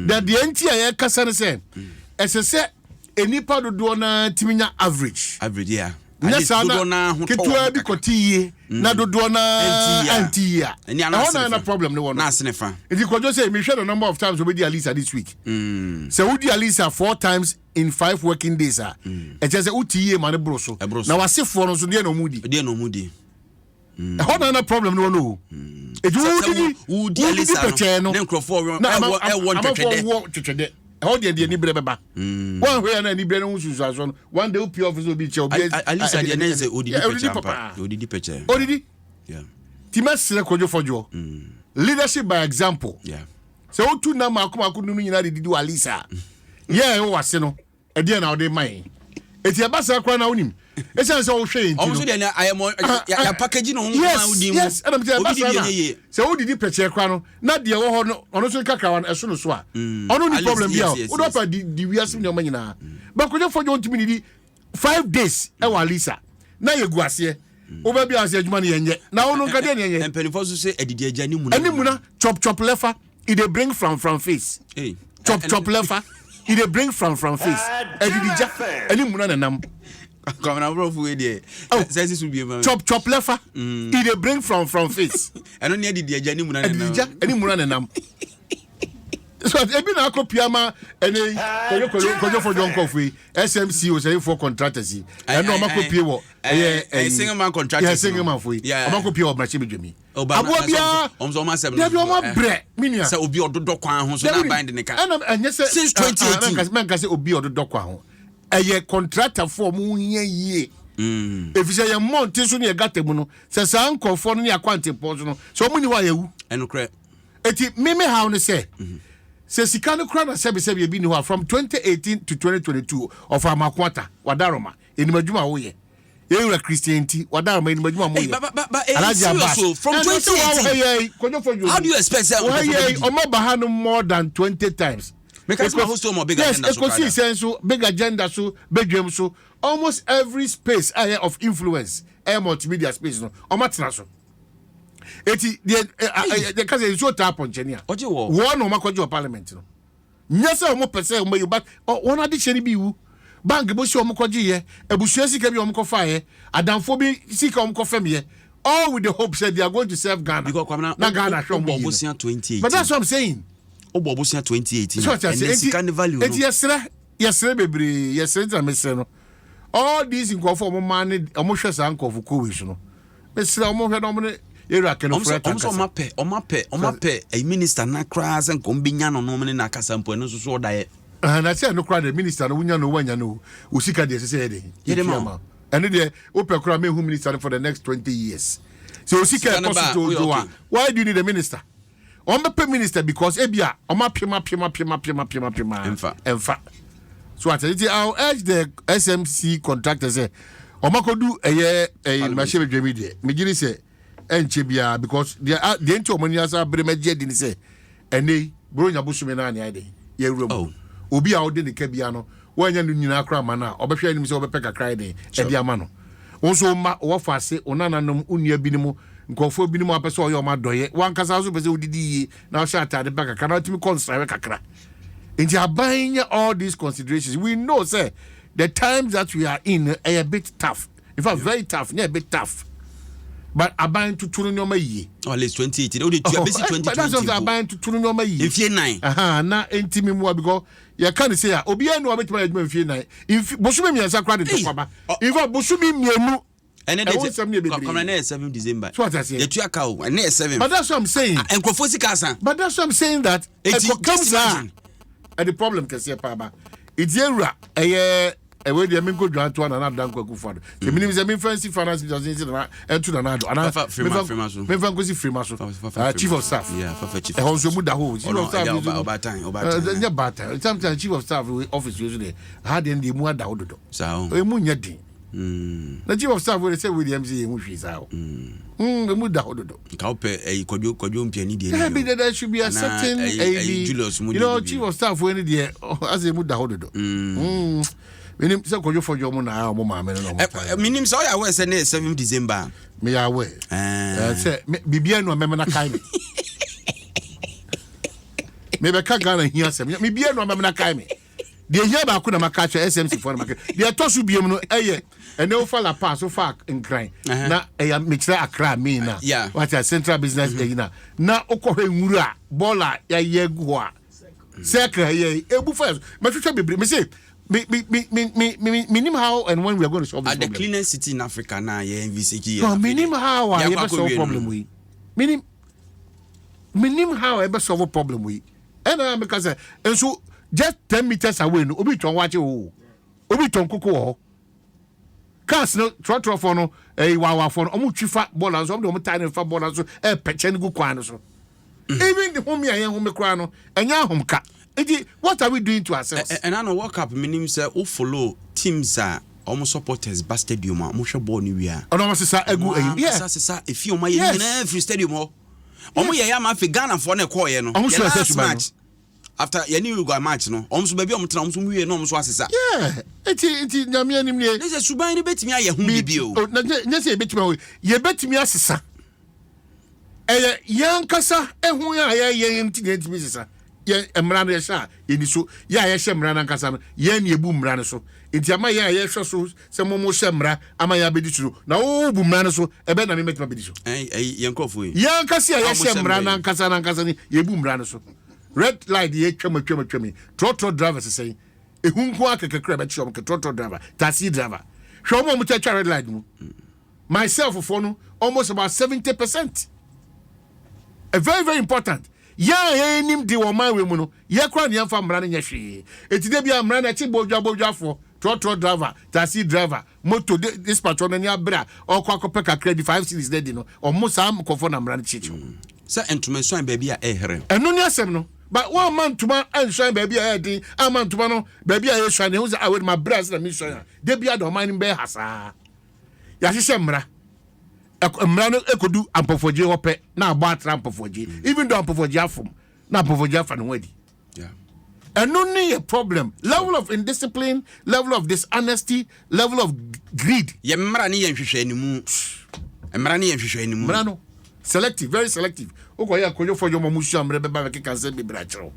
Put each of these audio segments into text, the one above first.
that the entire kasa say say enipa dodo na timinya average yeah na ketua bi kotiye na dodo na antia na problem no one na senefa if you could just say me share the number of times we do Alisa this week so we do Alisa 4 times in 5 working days e just say utiye man bro so na wasefo no so de no mudi na problem no e do di Alisa no nkrofo e won twetwede how dey ni bre beba one way na ni bre no susu aso no one day up office obi che obi Alisa dey na say odidi peche yeah timesre kojo fojo leadership by example yeah so otu na makoma nunu nyina dey di Alisa yeah o wase no e dey na o dey man eti abasa kwa na onim e say so o hwe nti no so dey na ayemo ya package no ho ma udi mu yes and am say so odidi peche kwa no na de wo ho no ono so kakra wan eso no so a ono ni problem bia o do pa di wiase ni o manyina ba kojo fojo ntimi ni 5 days e wa Alisa na ye guase o ba bia ase adwuma ne yenye na ono nka de ne yenye empenifo so say edidi agya ni mu na chop lefa e dey bring from face chop lefa e dey bring from face edidi ja ani mu na nam Kwabena bro fu we dey say this will be a chop lefa e dey bring from face eno ne edidi agya ni mu na nam edidi ja ani mu na nam so ebi na akopiama ene kojo for John Coffee SMC o say for contractors eno o makopie wo single man contractors single man for o makopie o brache bedwemi abo bia omzo ma sem no o ma bre minia say obi ododo kwan ho so na bind ne ka enye say since 2018 man ka say obi ododo kwan ho eye contractor for mu yie efise ye monte so ne gatemu no say san kofo no ne akwante pose no so mu ni wa yewu eno kre eti meme how ne say se sikano kra na sebe bi ni ho from 2018 to 2022 of amakwata wadaroma enimajuma wo ye yewura Christianity wadaroma enimajuma mo ye so from 2018 how do you expect that omo bahano more than 20 times because my host more big agenda so yes sense big agenda so bedwem so almost every space area of influence multimedia space no omatena so eti the case is so tap on Chenia oje wo no makojo parliament no nyesa o mo pese o mayu but won ade cheni bi wu bank bo si o mo koje ye ebusu sika bi o mo ko fa ye adamfo bi sika o mo ko fam ye all with the hope said they are going to serve Ghana because na Ghana show mo obosia 2018 but that's what I'm saying obosia 2018 so and sika ne value no eti yesre bebre yesre ta mesre no all these nkofo mo man o mo hwe sa nkofo kowish no mesre o mo hwe no mo era keno frata omape a minister na kras en kombinya no no na kasampo no so da ye na say no kra the minister no wunya no wanya no usika de say de yedema and the open kra me who minister for the next 20 years so usika possible do why do you need a minister pay minister because ebia omapema emfa so at I'll urge the SMC contractors say omakodu machine dwemi de megiri say enchebia because the enti omani asa bremeje di ni say ene bro nya bosume na anya ade ye wura obi a ode ne ka bia no wanya no nyina akra ma na obehwe anim say obepe kakra de e bia ma no wonso ma wo fase onananom unia binimu nkofo binimu apese oyo ma doye wankasa so pese odidi na o sha atade baka kana timi consider kakra enti abanya all these considerations we know say the times that we are in are a bit tough in fact very tough a bit tough but aban to tunu nyoma yi at least 2018 o dey basic 2020 but that's what aban to tunu nyoma yi if ye 9 na entimi mu because you can say obi enu abetima adwuma if ye 9 if bosumi miensa kra de kwaba in fact bosumi mienu and then come na 7 December so what I say the two account and 7 but that's what I'm saying and Kofosi Kasa but that's what I'm saying that it comes and the problem can say pa it's era we dey menko dwan to na dan kwaku fado the minimum say me fancy finance just na entu na nado ana me fan kosi free maso chief of staff yeah for chief e so mu da ho chief of staff over time yeah bata sometimes chief of staff office usually how dem dey mu ada ododo so e mu nya din na chief of staff we say William say mu hwi sa e mu da ododo ka ope kwadwo mpiani dey maybe there should be a certain you know chief of staff we dey as e mu da ododo minim se kojo fojo mo na mo ma me no mo minim so ya we say na 7 December me ya we say bibia no me na kai me Maybe Ghana here some. Me be no amena kai me. The here ba ko na maka cho SMC for market. The tosu biem no and no fall apart so far in crime. Na mixer Accra me na. What a central business na okwohwe nwura bola ya yegu a. Circle ye ebu first. Me twa bebre me say minimum how and when we are going to solve this problem. The cleanest city in Africa now, MVC. No, minimum how I ever solve problem we. Minimum how I ever solve a problem we. And because and so just 10 meters away, no, Obi ton watch you. Obi ton kuku. Cast no trotro for no wawa for omu chifa ballers, omu tiny fat ballers, pechen gu kwano so. Even the home ya home crano, and ya home cat. What are we doing to ourselves? And I know World Cup minimum say who follow teams are almost supporters ba stadium a mo hwe ball ni wi a. Ono sisa egu sisa if you ma ye na every stadium o. Omo ye ya ma fi Ghana for na call ye no. Last match after ye ni Uruguay match no. Omo so ba bi omo tena omo so wi no omo so asisa. Yeah. Eti nyame anim ne. They say suban ni betimi aye hu bibi o. Na say betimi o. Ye betimi asisa. Yan kasa ehun ya ye ntimi sisa. Ye emrano ye sha ye ni so ya ye hye mrana nkasa no ye na ebu mrana so enti ama ye hye so se momo hye mra ama ya bedi so na wo bu mrana so ebe na me metima bedi so ye nkofo yi ye nkasa ye hye mrana nkasa ni ye bu mrana so red light ye twam trotro drivers say ehunku akekekra be chom ke trotro driver taxi driver hwe mo twa red light mu myself for no almost about 70%. A very very important. Ya nim di wo man we mu no ye kra ne amfa mra ne nyehwe etide bia mra na chi bojwa for trotro driver taxi driver moto dispatch on ne abra okwa kopeka credit 5 cities dey no omo sam kofo na mra ne chichi sa entumenso an baabi a ehere eno ne asem no but one man tuma anshan baabi a edi aman tuma no baabi a ye hwan ne hu say awe ma bras na mi hwan de bia do man be hasa ya hye mra mrano ekodu ampofoje hope na agba atra ampofoje even though ampofoje afom na ampofoje afa no wadi and only a problem level of indiscipline, level of dishonesty, level of greed ye mra ne ye nhwehwe animu mra ne ye nhwehwe animu mrano selective, very selective okoya kojo fojo momusu amre beba be kanse be brachro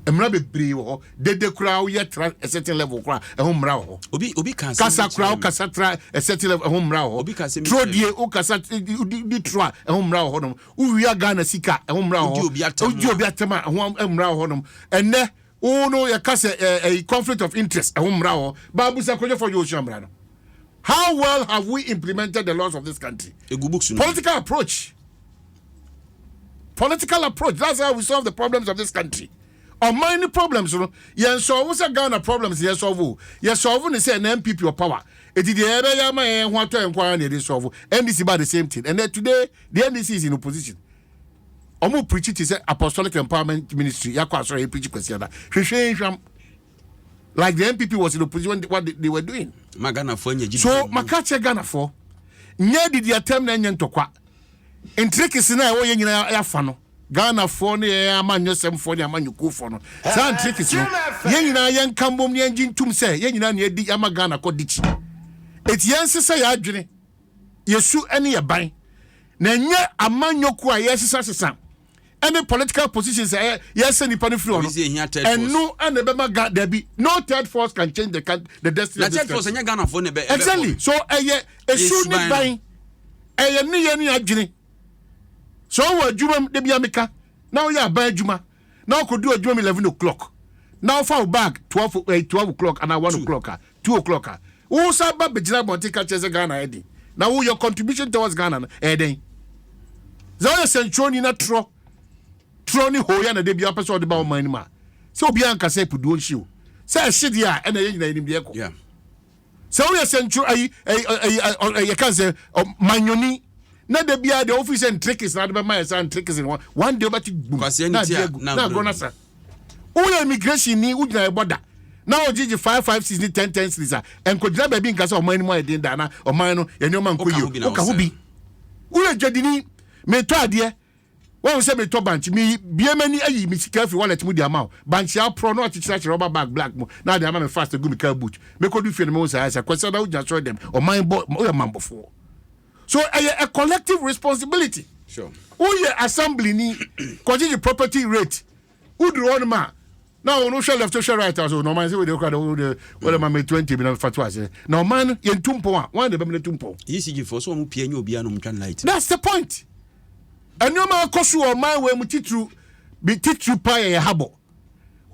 emra be bri wo de kura wo yet a certain level kura e ho mra wo obi kan kasa kura wo kasa tra a certain level e ho mra wo tro die o kasa di tro e ho mra wo no uwia Ghana sika e ho mra wo odi obi atema e ho mra wo no enne o no ya kasa a conflict of interest e ho mra wo babu sa kojo for you mra no. How well have we implemented the laws of this country? Political approach, that's how we solve the problems of this country. Or many problems, you know. Yen solve what's a Ghana problems, yes solve. Yes solve ni say an MPP or power. It is the area ya man want to inquire and they solve. NDC about the same thing. And then today the NDC is in opposition. Omo preach it is apostolic empowerment ministry. Yakwa sorry preach kwesiada. Like the MPP was in opposition what they were doing. Magana for nye. So makache Ghana for. Nye did the attempt na nyentokwa. Intricate na wo ye nyina ya fa no. Ghana for ne amanyosem for ne amanyuku for no. Sa intricate no. Ye nyina ye nkambom ne engine tum say ye nyina ne di ama Ghana ko dichi. Etiyense ya adwene. Yesu ene ye ban. Na nye amanyoku a yesisa. Any political positions yes any pan free and no and the there be no third force can change the destiny of this third force Ghana for exactly so should not buy ni adwene so we adwuma de bia meka now you buy adwuma now could do adwuma 11 o'clock now for bag 12 o'clock and 1 o'clock 2 o'clock who saba bejina bonti ka cheze Ghana edi now your contribution towards Ghana eden zawo centroni na tro Troni hoya na de bia person de ba man ma se obi anka se pudu onhie o se hye a na ye nyina nim de ekọ yeah se we central ay kan se manyoni na de bia de office and tricks na de ba my san tricks in one day about na go na sa o immigration ni u gina border na o gigi 556 ni 10 cities a enko gina ba bi nka se o man ni mo edin da na o man no ye ni o man koyi o ka hobi u jedini me to ade when we say me to bank me biemani ayi me sika fi wallet mu di amount bank ya pro no atichira rubber bag black mu na dey am me fast go me car boot me ko do fi me say kwese da uja show them or mind boy o man before so a collective responsibility sure o ye assembly ni continue property rate Udru on ma. Now no share left to share right also no man say we dey the man 20 million fatwa say. Now man yen tumpo one the be tumpo. ECG for so mu pie nya obi anom twan light. That's the point. And no man kosu o man we mu titru be titru pa ye habo.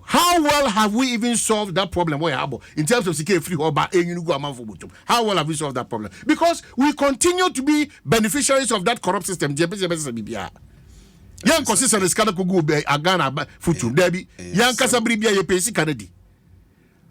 How well have we even solved that problem where habo in terms of security free oba enyunu go amanfo botum? How well have we solved that problem? Because we continue to be beneficiaries of that corrupt system. Yan consistent skana ko go be agana futu debi yan kasa bribia ye pesi kanadi.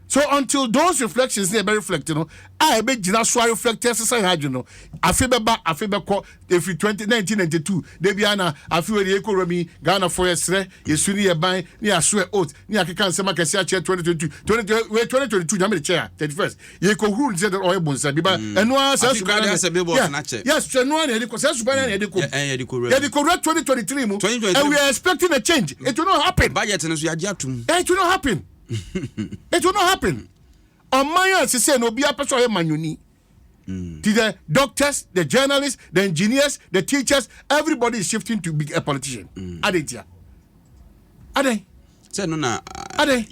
So until those reflections never reflect, I be jina so reflect exercise had afebeko every 1992 debiana afi we economy Ghana for yesre yesuni ye ban ni aswe oath ni akeka nsema kese a 2022 na me chair 31st ye ko huru nse o ebonsa bi ba eno asa su Ghana se be boss na che. Yes, eno na ye ko se su ban na ye ko 2023 mu and we are expecting a change. It will not happen. Budget no so ya atum. It will not happen. It will not happen. On my say no be a person manyuni. To the doctors, the journalists, the engineers, the teachers, everybody is shifting to be a politician. Adentia. Ade. Say no na. Ade.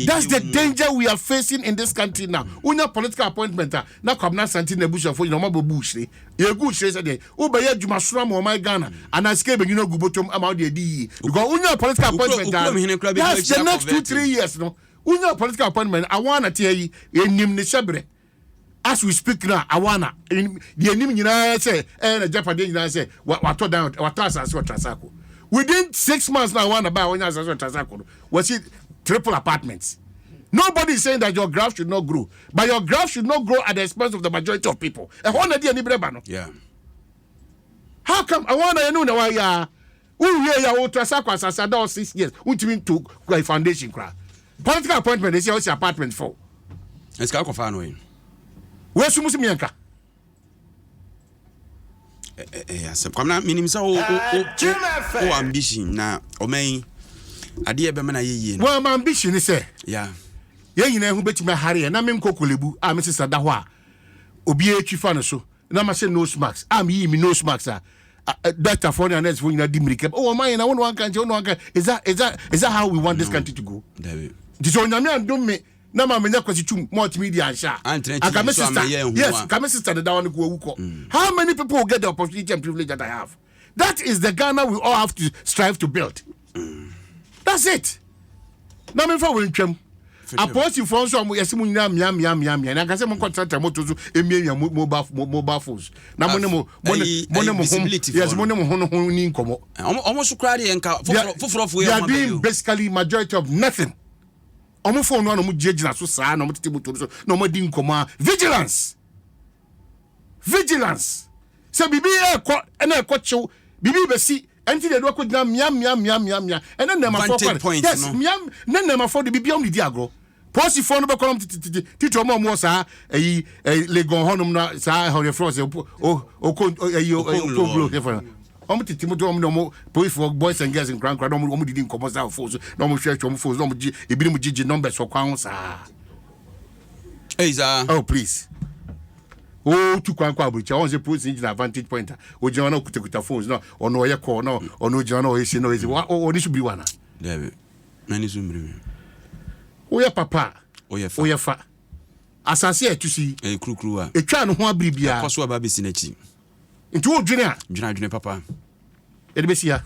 That's the danger we are facing in this country now. Unya political appointment na Kwabena Asante na bush for you no bush. You good say say obeye djuma sura mo my Ghana and aske be you gubotom about the di because unya political appointment that's the next 2-3 years no. Unya political appointment I wanna tell you enim ne shebre. As we speak now, I wanna the enim nyina say na Japan nyina say wato down wato asase wa Transako. Within 6 months now, I want to buy one Transako. Was it triple apartments? Nobody is saying that your graph should not grow, but your graph should not grow at the expense of the majority of people. Yeah. How come I want to know why ya? Who here ya Transako as I said 6 years? Who to mean to a foundation cry? Political appointment. They say what's your apartment for? It's got to find way. Where's Musimianka? Kwabena minim say o ambition na o man ade e be me na ye no. Well, my ambition is say yeah. Ye nyina hu betima hare na me nkokolebu a me sesa da ho a obi etwifa no so na ma se nose mask am yi mi nose mask a doctor for the next for nyina di mirike oh man na one kan is that how we want this country to go? David this on nyame andom me na ma menya kwasitum multimedia ansha akame sister yes akame sister the down go wuko. How many people will get the opportunity and privilege that I have? That is the Ghana we all have to strive to build. That's it. Na me fa wentwam apostle for so yesimu nyina mia na kase mo contract moto so emia mobile phones na mo yes mo ni nkomo almost cry enka foforo fo ya being basically majority of nothing. Omo phone no mo jejina so saa no mo tete moto so no mo di nkoma vigilance se bibi e ko chew bibi be si enti de do ko dina mia ene na ma for yes mia na ma for de bibi am di agro posi phone be kolom titi omo saa legon honum na saa how the frost o ko omo titi mo do omo police for boys and girls in grand crowd omo didi nkomo saa phones no omo hwe omo phones omo gi ebiri mo gigi numbers for kwan saa oh please oh tu kwan kwa abucha on se police in advantage point o je wana kuta phones no ono ye call no ono je wana o ese no ese o ni su biri wana David na ni su biri oya papa oya fa asase etusi krukru a etwa no ho abiribia kwaso aba besi na chi nti o dwene papa e de besia